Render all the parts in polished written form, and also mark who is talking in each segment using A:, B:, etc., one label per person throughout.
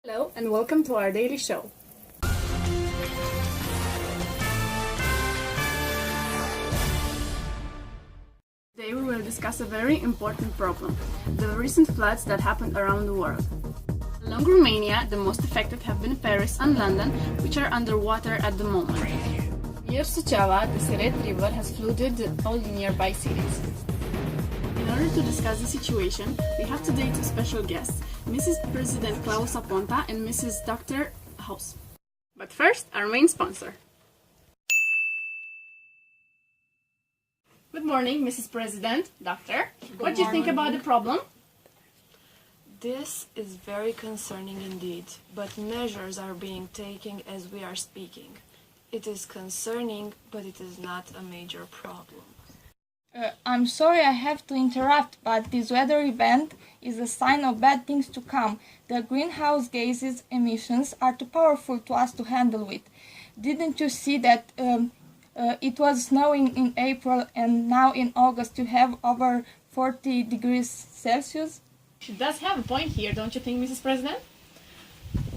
A: Hello and welcome to our daily show. Today we will discuss a very important problem, the recent floods that happened around the world. Along Romania, the most affected have been Paris and London, which are underwater at the moment. Near Suceava, the Siret River has flooded all the nearby cities. In order to discuss the situation, we have today two special guests, Mrs. President Klaus Aponta and Mrs. Dr. House. But first, our main sponsor. Good morning, Mrs. President, Doctor. What do you think about the problem?
B: This is very concerning indeed, but measures are being taken as we are speaking. It is concerning, but it is not a major problem.
C: I'm sorry I have to interrupt, but this weather event is a sign of bad things to come. The greenhouse gases emissions are too powerful to us to handle with. Didn't you see that it was snowing in April and now in August you have over 40 degrees Celsius?
A: She does have a point here, don't you think, Mrs. President?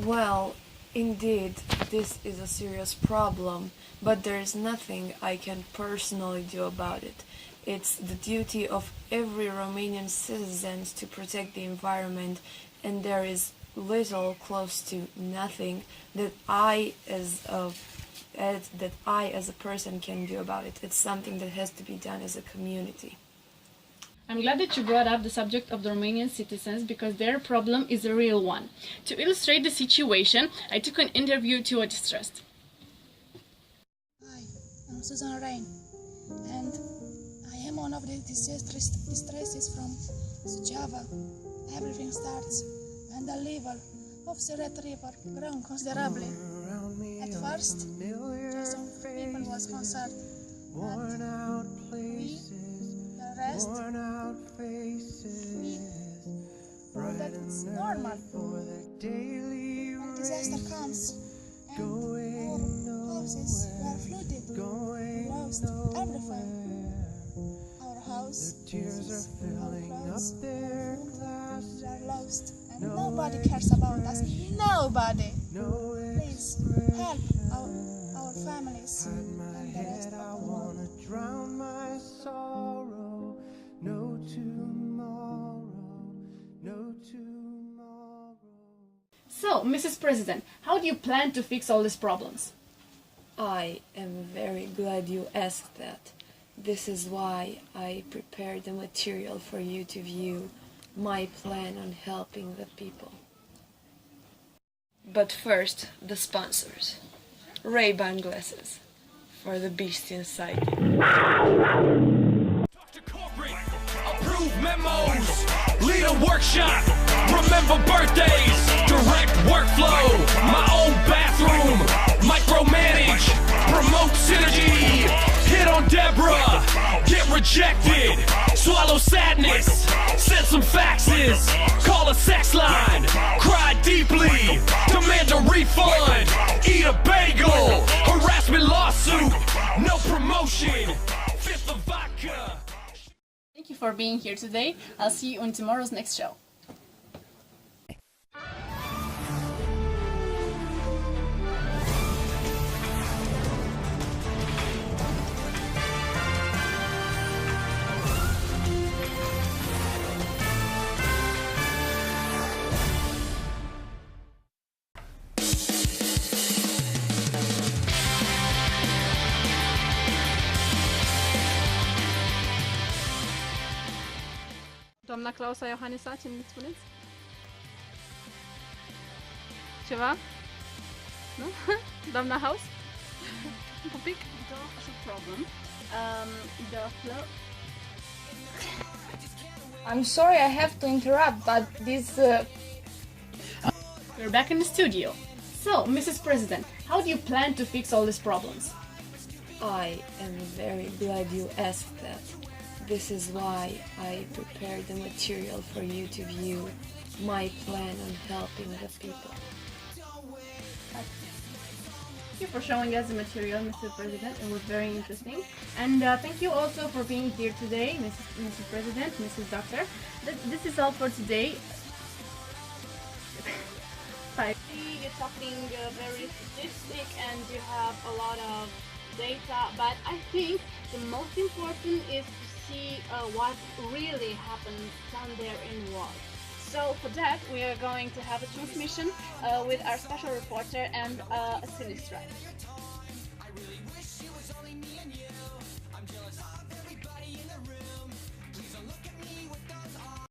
B: Well, indeed, this is a serious problem, but there is nothing I can personally do about it. It's the duty of every Romanian citizen to protect the environment, and there is little, close to nothing that I as a person can do about it. It's something that has to be done as a community.
A: I'm glad that you brought up the subject of the Romanian citizens because their problem is a real one. To illustrate the situation, I took an interview to a distressed.
D: Hi, I'm Susan Rain, and I am one of the distresses from Suceava. Everything starts when the level of the Red River grew considerably. At first, just some people was concerned, but we, the rest, we thought that it's normal. When disaster comes and our houses were flooded, we lost everything. Our house, our clothes, are lost, and nobody cares about us. Nobody. Please help our families and the rest of the world.
A: So, Mrs. President, how do you plan to fix all these problems?
B: I am very glad you asked that. This is why I prepared the material for you to view, my plan on helping the people. But first, the sponsors. Ray-Ban glasses for the beast inside you.
E: Talk to corporate, approve memos, lead a workshop, remember birthdays, direct workflow, my own bathroom, micromanage, promote synergy, hit on Deborah, get rejected, swallow sadness, send some faxes, call a sex line, cry deeply, demand a refund, eat a bagel, harassment lawsuit, no promotion, fifth of vodka.
A: Thank you for being here today. I'll see you on tomorrow's next show. Doamna Clausa Iohanisa, ce ne spuneți? Ceva? Nu? Doamna House? Un pic? That's a problem. The flow...
C: I'm sorry I have to interrupt, but this...
A: We're back in the studio. So, Mrs. President, how do you plan to fix all these problems?
B: I am very glad you asked that. This is why I prepared the material for you to view, my plan on helping the people.
A: Thank you for showing us the material, Mr. President. It was very interesting. And thank you also for being here today, Mrs. President, Mrs. Doctor. This is all for today. You're talking very statistic and you have a lot of data, but I think the most important is to see what really happens down there in the world. So for that, we are going to have a transmission with our special reporter and a city stripe.